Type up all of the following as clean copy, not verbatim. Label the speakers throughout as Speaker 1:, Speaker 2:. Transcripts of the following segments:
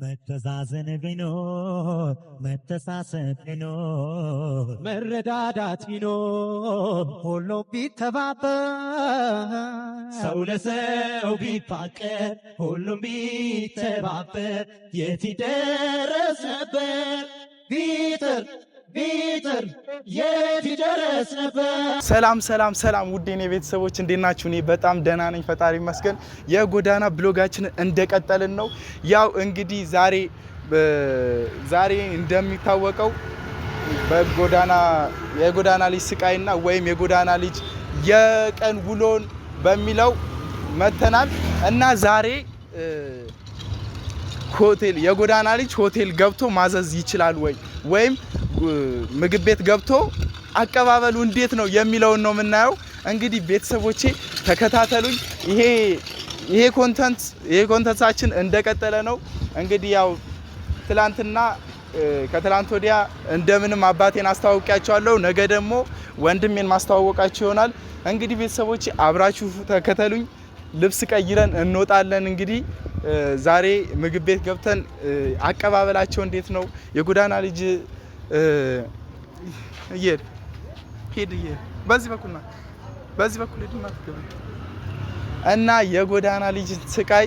Speaker 1: መተዛዘን ቢኖር መተሳሰብ ቢኖር መረዳዳት ቢኖር ሁሉም ቢተባበር ሰው ለሰው ቢፋቀር ሁሉም ቢተባበር የት ይደረስ ነበር ቢጥር የት ይደረስ ነበር።
Speaker 2: ሰላም ውድ የኔ ቤተሰቦች እንዴት ናችሁ? እኔ በጣም ደህና ነኝ፣ ፈጣሪ ይመስገን። የጎዳና ብሎጋችንን እንደቀጠልን ነው። ያው እንግዲህ ዛሬ እንደሚታወቀው የጎዳና ልጅ ስቃይና ወይም የጎዳና ልጅ የቀን ውሎን በሚለው መተናል እና ዛሬ ሆቴል የጎዳና ልጅ ሆቴል ገብቶ ማዘዝ ይችላል ወይም ምግብ ቤት ገብቶ አቀባበሉ እንዴት ነው የሚለውን ነው የምናየው። እንግዲህ ቤተሰቦቼ ተከታተሉኝ። ይሄ ኮንተንታችን እንደቀጠለ ነው። እንግዲህ ያው ከትላንት ወዲያ እንደምንም አባቴን አስተዋውቂያቸዋለሁ። ነገ ደግሞ ወንድሜን ማስተዋወቃቸው ይሆናል። እንግዲህ ቤተሰቦቼ አብራችሁ ተከተሉኝ። ልብስ ቀይረን እንወጣለን። እንግዲህ ዛሬ ምግብ ቤት ገብተን አቀባበላቸው እንዴት ነው የጎዳና ልጅ ሄድ በዚህ በኩል እና የጎዳና ልጅ ስቃይ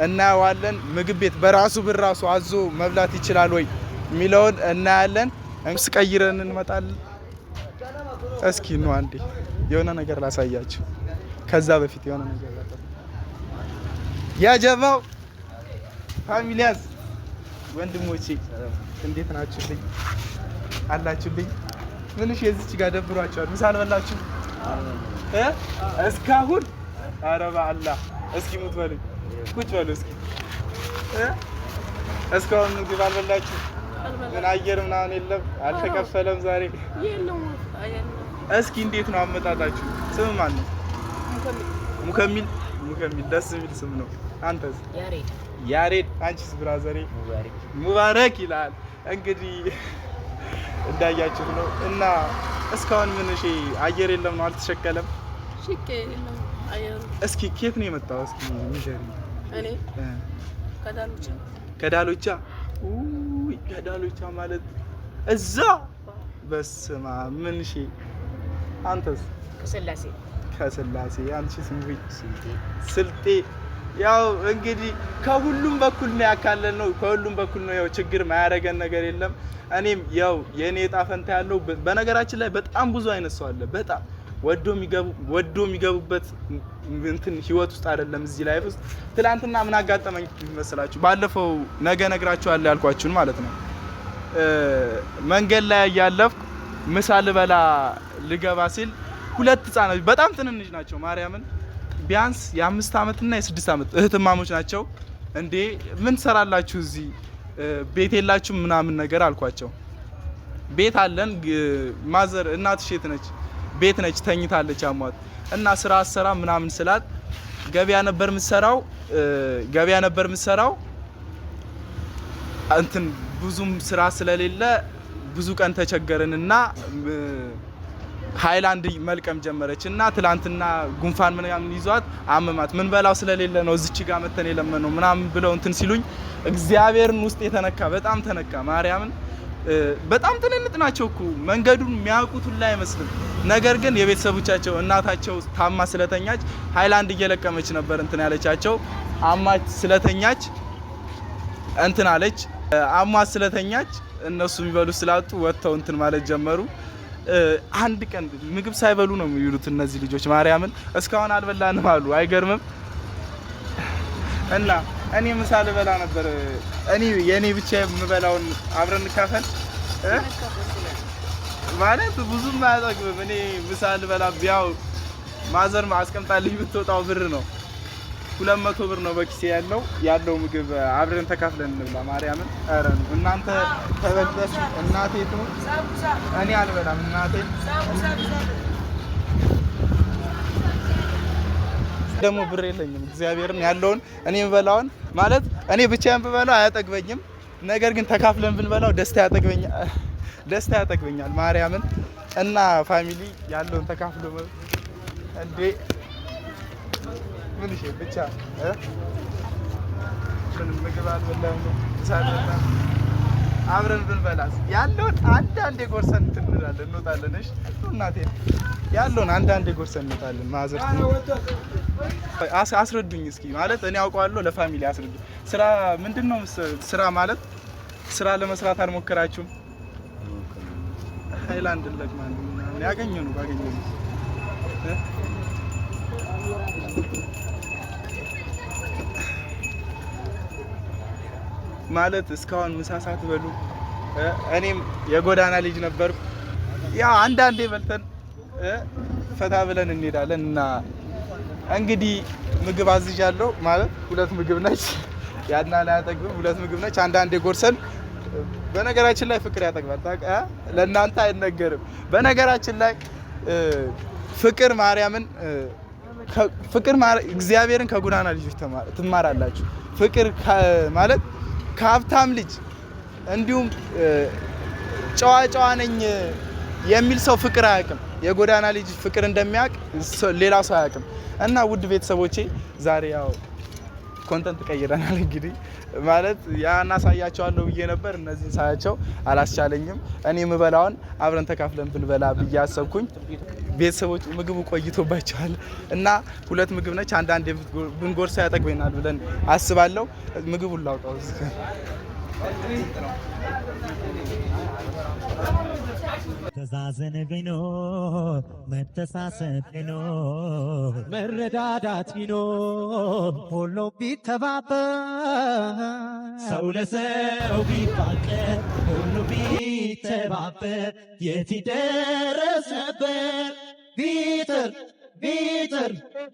Speaker 2: እናያዋለን። ምግብ ቤት በራሱ ብር ራሱ አዞ መብላት ይችላል ወይ የሚለውን እናያለን። ልብስ ቀይረን እንመጣለን። እስኪ ነው አንዴ የሆነ ነገር ላሳያችሁ። ከዛ በፊት የሆነ ነገር ያጀማው ፋሚሊያስ ወንድሞቼ እንዴት ናችሁልኝ? አላችሁልኝ? ምንሽ የዚች ጋር ደብሯችኋል? ምሳ አልበላችሁ እስካሁን? ኧረ በአላህ እስኪ ሙት በሉኝ። ቁጭ በሉ እስኪ። እስካሁን ምግብ አልበላችሁ? ምን አየር ምናምን የለም? አልተከፈለም ዛሬ? እስኪ እንዴት ነው አመጣጣችሁ? ስም ማን ነው? ሙከሚል ደስ የሚል ስም ነው። አንተስ? ያሬድ። አንቺስ? ብራዘሬ ሙባረክ ይላል። እንግዲህ እንዳያችሁት ነው እና እስካሁን ምን አየር የለም ነው? አልተሸከለም? የለም አየሩ። እስኪ ከየት ነው የመጣው? እስኪ ንገሪኝ። እኔ ከዳሎቻ ማለት እዛ። በስማ ምን አንተስ? ከስላሴ። አንቺስ? ስልጤ። ያው እንግዲህ ከሁሉም በኩል ነው ያካለን ነው። ከሁሉም በኩል ነው። ያው ችግር ማያረገን ነገር የለም። እኔም ያው የኔ ዕጣ ፈንታ ያለው በነገራችን ላይ በጣም ብዙ አይነት ሰው አለ። በጣም ወዶ የሚገቡበት እንትን ህይወት ውስጥ አይደለም እዚህ ላይፍ ውስጥ። ትላንትና ምን አጋጠመኝ መሰላችሁ? ባለፈው ነገ ነግራችኋለሁ ያልኳችሁን ማለት ነው። መንገድ ላይ ያለፍኩ ምሳ ልበላ ልገባ ሲል ሁለት ህፃናት በጣም ትንንሽ ናቸው። ማርያምን ቢያንስ የ5 አመትና የ6 አመት እህትማሞች ናቸው። እንዴ ምን ሰራላችሁ እዚህ? ቤት የላችሁም ምናምን ነገር አልኳቸው። ቤት አለን፣ ማዘር እናትሽ የት ነች? ቤት ነች፣ ተኝታለች አሟት እና ስራ አሰራ ምናምን ስላት ገበያ ነበር የምትሰራው እንትን ብዙም ስራ ስለሌለ ብዙ ቀን ተቸገረንና ሃይላንድ መልቀም ጀመረች እና ትላንትና ጉንፋን ምናምን ይዟት አመማት። ምን በላው ስለሌለ ነው እዚች ጋር መተን የለመነው ምናምን ብለው እንትን ሲሉኝ እግዚአብሔርን ውስጥ በጣም ተነካ። ማርያምን በጣም ትንንጥ ናቸው እኮ መንገዱን የሚያውቁት ሁላ አይመስልም። ነገር ግን የቤተሰቦቻቸው እናታቸው ታማ ስለተኛች ሃይላንድ እየለቀመች ነበር እንትን ያለቻቸው። አማች ስለተኛች እንትን አለች። አማች ስለተኛች እነሱ የሚበሉ ስላጡ ወጥተው እንትን ማለት ጀመሩ። አንድ ቀን ምግብ ሳይበሉ ነው የሚውሉት እነዚህ ልጆች። ማርያምን እስካሁን አልበላንም አሉ። አይገርምም? እና እኔ ምሳ ልበላ ነበር። የኔ ብቻ የምበላውን አብረን እንካፈል ማለት ብዙም አያጠግብም። እኔ ምሳ ልበላ ቢያው ማዘር አስቀምጣልኝ ብትወጣው ብር ነው 200 ብር ነው በኪሴ ያለው ምግብ አብረን ተካፍለን እንብላ። ማርያምን ኧረ እናንተ ተበልተሽ እናቴ ነው እኔ አልበላም። እናቴ ደግሞ ብር የለኝም። እግዚአብሔርን ያለውን እኔ የምበላውን ማለት እኔ ብቻዬን ብበላው አያጠግበኝም። ነገር ግን ተካፍለን ብንበላው ደስታ ያጠግበኛል። ማርያምን እና ፋሚሊ ያለውን ተካፍሎ እንዴ ምን ብቻ አልደረሰብንም። ምግብ አልበላም ነው ሳደና አብረን ብንበላስ ያለውን አንዳንዴ ጎርሰን እንላለን እንወጣለን። እሺ እናቴ ያለውን አንዳንዴ ጎርሰን እንወጣለን። ማዘርት አስረዱኝ እስኪ ማለት እኔ አውቀዋለሁ፣ ለፋሚሊ አስረዱ። ስራ ምንድነው? ስራ ማለት ስራ ለመስራት አልሞከራችሁም? ሃይላንድ ለቅማን ያገኘው ነው ባገኘው ማለት እስካሁን ምሳ ሳትበሉ እኔም የጎዳና ልጅ ነበርኩ። ያው አንዳንዴ በልተን ፈታ ብለን እንሄዳለን እና እንግዲህ ምግብ አዝዣለሁ ማለት 2 ምግብ ነች። ያና ላይ አጠግብ 2 ምግብ ነች። አንዳንዴ ጎርሰን በነገራችን ላይ ፍቅር ያጠግባል። ለእናንተ አይነገርም። በነገራችን ላይ ፍቅር ማርያምን እግዚአብሔርን ከጎዳና ልጆች ትማራላችሁ። ፍቅር ማለት ከሀብታም ልጅ እንዲሁም ጨዋ ነኝ የሚል ሰው ፍቅር አያውቅም። የጎዳና ልጅ ፍቅር እንደሚያውቅ ሌላ ሰው አያውቅም። እና ውድ ቤተሰቦቼ ዛሬ ያው ኮንተንት ቀይረናል። እንግዲህ ማለት ያን አሳያቸዋለሁ ብዬ ነበር። እነዚህን ሳያቸው አላስቻለኝም። እኔ የምበላውን አብረን ተካፍለን ብንበላ ብዬ አሰብኩኝ። ቤተሰቦች ምግቡ ቆይቶባቸዋል እና 2 ምግብ ነች። አንዳንዴ ብንጎርሳ ያጠግበናል ብለን አስባለሁ። ምግቡን ላውጣው
Speaker 1: ተዛዘን ቢኖር መተሳሰብ ቢኖር መረዳዳት ቢኖር ሁሉም ቢተባበር ሰው ለሰው ቢፋቀር ሁሉም ቢተባበር የት ይደረስ ነበር? ቢጥር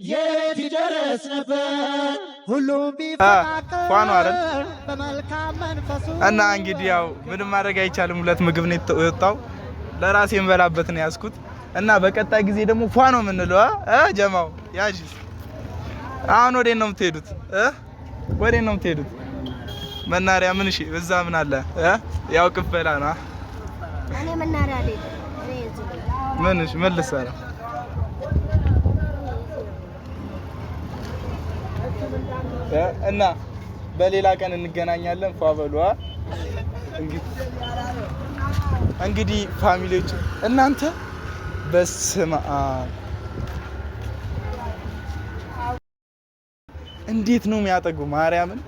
Speaker 1: የት ይደረስ ነበር? ሁሉም ቢፋቀር በመልካም መንፈሱ
Speaker 2: እና እንግዲህ ያው ምንም ማድረግ አይቻልም። 2 ምግብ ነው የወጣው። ለራሴ እንበላበት ነው ያስኩት እና በቀጣይ ጊዜ ደግሞ ፏ ነው የምንለው። ጀማው ያጂ አሁን ወዴት ነው የምትሄዱት? ወዴት ነው የምትሄዱት? መናሪያ ምን? እሺ እዛ ምን አለ? ያው ቅበላ ነው።
Speaker 3: እኔ መናሪያ አይደል
Speaker 2: ምን? እሺ ምን ልሰራ? እና በሌላ ቀን እንገናኛለን። ፏ በሉ። እንግዲህ ፋሚሊዎች እናንተ በስመ አብ እንዴት ነው የሚያጠጉ? ማርያምን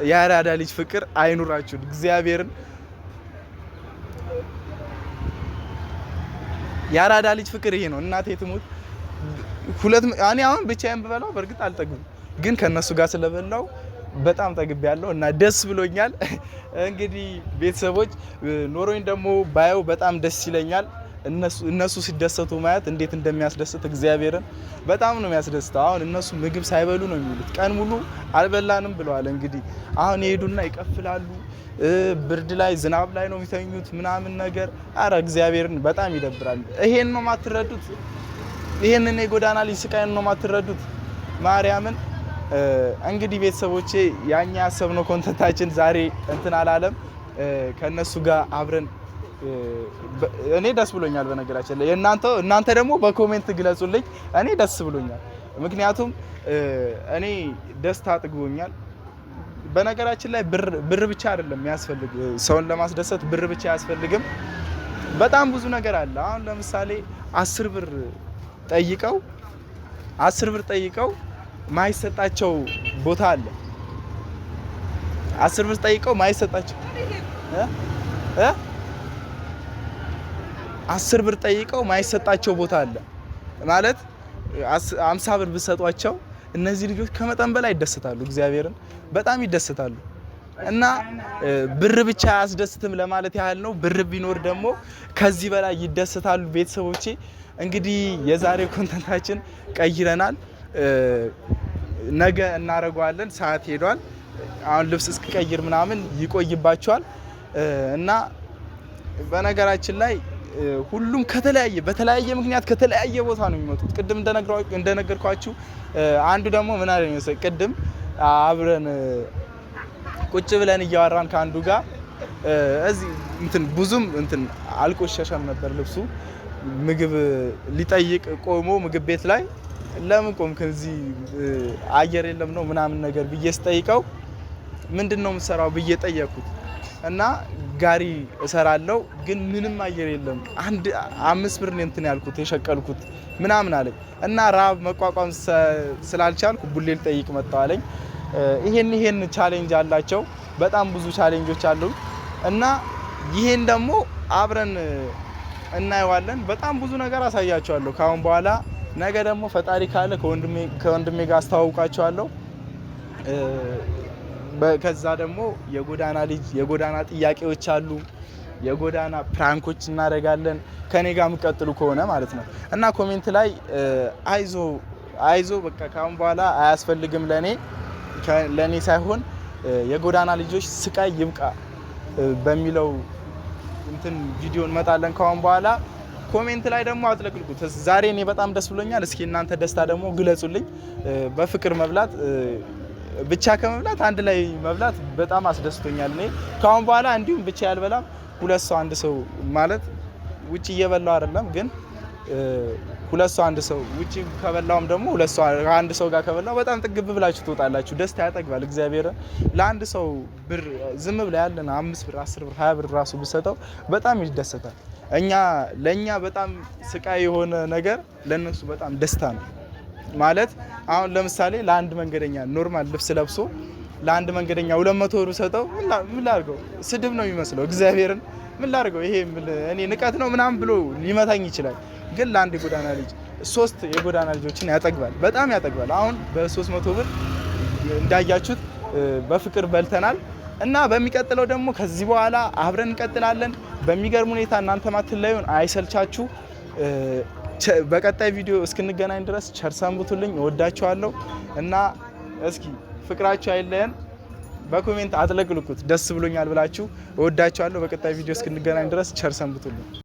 Speaker 2: የአራዳ ልጅ ፍቅር አይኑራችሁ። እግዚአብሔርን የአራዳ ልጅ ፍቅር ይሄ ነው። እናቴ ትሙት 2 እኔ አሁን ብቻዬን ብበላው በእርግጥ አልጠግብም፣ ግን ከነሱ ጋር ስለበላው በጣም ጠግቤያለሁ እና ደስ ብሎኛል። እንግዲህ ቤተሰቦች ኖሮኝ ደግሞ ባየው በጣም ደስ ይለኛል። እነሱ ሲደሰቱ ማየት እንዴት እንደሚያስደስት እግዚአብሔርን በጣም ነው የሚያስደስተው። አሁን እነሱ ምግብ ሳይበሉ ነው የሚሉት። ቀን ሙሉ አልበላንም ብለዋል። እንግዲህ አሁን ይሄዱና ይቀፍላሉ። ብርድ ላይ ዝናብ ላይ ነው የሚተኙት ምናምን ነገር። አረ እግዚአብሔርን በጣም ይደብራል። ይሄን ነው ማትረዱት? ይሄንን የጎዳና ልጅ ስቃይን ነው ማትረዱት? ማርያምን እንግዲህ ቤተሰቦቼ ያኛ ያሰብነው ኮንተንታችን ዛሬ እንትን አላለም። ከነሱ ጋር አብረን እኔ ደስ ብሎኛል። በነገራችን ላይ እናንተ ደግሞ በኮሜንት ግለጹልኝ። እኔ ደስ ብሎኛል፣ ምክንያቱም እኔ ደስታ አጥግቦኛል። በነገራችን ላይ ብር ብቻ አይደለም የሚያስፈልግ፣ ሰውን ለማስደሰት ብር ብቻ አያስፈልግም። በጣም ብዙ ነገር አለ። አሁን ለምሳሌ 10 ብር ጠይቀው ማይሰጣቸው ቦታ አለ። 10 ብር ጠይቀው ማይሰጣቸው 10 ብር ጠይቀው ማይሰጣቸው ቦታ አለ ማለት 50 ብር ብሰጧቸው እነዚህ ልጆች ከመጠን በላይ ይደሰታሉ። እግዚአብሔርን በጣም ይደሰታሉ። እና ብር ብቻ አያስደስትም ለማለት ያህል ነው። ብር ቢኖር ደግሞ ከዚህ በላይ ይደሰታሉ። ቤተሰቦቼ እንግዲህ የዛሬ ኮንተንታችን ቀይረናል። ነገ እናደርገዋለን። ሰዓት ሄዷል። አሁን ልብስ እስኪቀይር ምናምን ይቆይባቸዋል እና በነገራችን ላይ ሁሉም በተለያየ ምክንያት ከተለያየ ቦታ ነው የሚመጡት። ቅድም እንደነገርኳችሁ አንዱ ደግሞ ምን አለ መሰለኝ፣ ቅድም አብረን ቁጭ ብለን እያወራን ከአንዱ ጋር እዚህ ብዙም አልቆሸሸም ነበር ልብሱ። ምግብ ሊጠይቅ ቆሞ ምግብ ቤት ላይ ለምን ቆምክ እዚህ አየር የለም ነው ምናምን ነገር ብዬ ስጠይቀው ምንድነው የምሰራው ብዬ ጠየቅኩት እና ጋሪ እሰራለሁ ግን ምንም አየር የለም 5 ብር ነው እንትን ያልኩት የሸቀልኩት ምናምን አለኝ እና ራብ መቋቋም ስላልቻልኩ ቡሌ ልጠይቅ መጣሁ አለኝ። ይሄን ቻሌንጅ አላቸው በጣም ብዙ ቻሌንጆች አሉ እና ይሄን ደግሞ አብረን እናየዋለን። በጣም ብዙ ነገር አሳያቸዋለሁ ካሁን በኋላ። ነገ ደግሞ ፈጣሪ ካለ ከወንድሜ ጋር አስተዋውቃቸዋለሁ። ከዛ ደግሞ የጎዳና ጥያቄዎች አሉ፣ የጎዳና ፕራንኮች እናደርጋለን ከኔ ጋር የምትቀጥሉ ከሆነ ማለት ነው። እና ኮሜንት ላይ አይዞ በቃ ካሁን በኋላ አያስፈልግም ለኔ ሳይሆን የጎዳና ልጆች ስቃይ ይብቃ በሚለው እንትን ቪዲዮ እንመጣለን ካሁን በኋላ። ኮሜንት ላይ ደግሞ አጥለቅልቁት። ዛሬ እኔ በጣም ደስ ብሎኛል። እስኪ እናንተ ደስታ ደግሞ ግለጹልኝ። በፍቅር መብላት ብቻ ከመብላት አንድ ላይ መብላት በጣም አስደስቶኛል። እኔ ካሁን በኋላ እንዲሁም ብቻ ያልበላም ሁለት ሰው አንድ ሰው ማለት ውጪ እየበላው አይደለም ግን ሁለት ሰው አንድ ሰው ውጪ ከበላውም ደግሞ ሁለት ሰው አንድ ሰው ጋር ከበላው በጣም ጥግብ ብላችሁ ትወጣላችሁ። ደስታ ያጠግባል። እግዚአብሔር ለአንድ ሰው ብር ዝም ብላ ያለን 5 ብር 10 ብር 20 ብር ራሱ ብሰጠው በጣም ይደሰታል። ለኛ በጣም ስቃይ የሆነ ነገር ለነሱ በጣም ደስታ ነው ማለት። አሁን ለምሳሌ ለአንድ መንገደኛ ኖርማል ልብስ ለብሶ ለአንድ መንገደኛ 200 ብር ሰጠው ምን ላድርገው? ስድብ ነው የሚመስለው። እግዚአብሔርን ምን ላድርገው? ይሄ እኔ ንቀት ነው ምናምን ብሎ ሊመታኝ ይችላል። ግን ለአንድ የጎዳና ልጅ 3 የጎዳና ልጆችን ያጠግባል፣ በጣም ያጠግባል። አሁን በ300 ብር እንዳያችሁት በፍቅር በልተናል እና በሚቀጥለው ደግሞ ከዚህ በኋላ አብረን እንቀጥላለን። በሚገርም ሁኔታ እናንተ ማትለዩን አይሰልቻችሁ። በቀጣይ ቪዲዮ እስክንገናኝ ድረስ ቸር ሰንብቱልኝ። እወዳችኋለሁ እና እስኪ ፍቅራችሁ አይለየን። በኮሜንት አጥለቅልቁት ደስ ብሎኛል ብላችሁ። እወዳችኋለሁ። በቀጣይ ቪዲዮ እስክንገናኝ ድረስ ቸር ሰንብቱልኝ።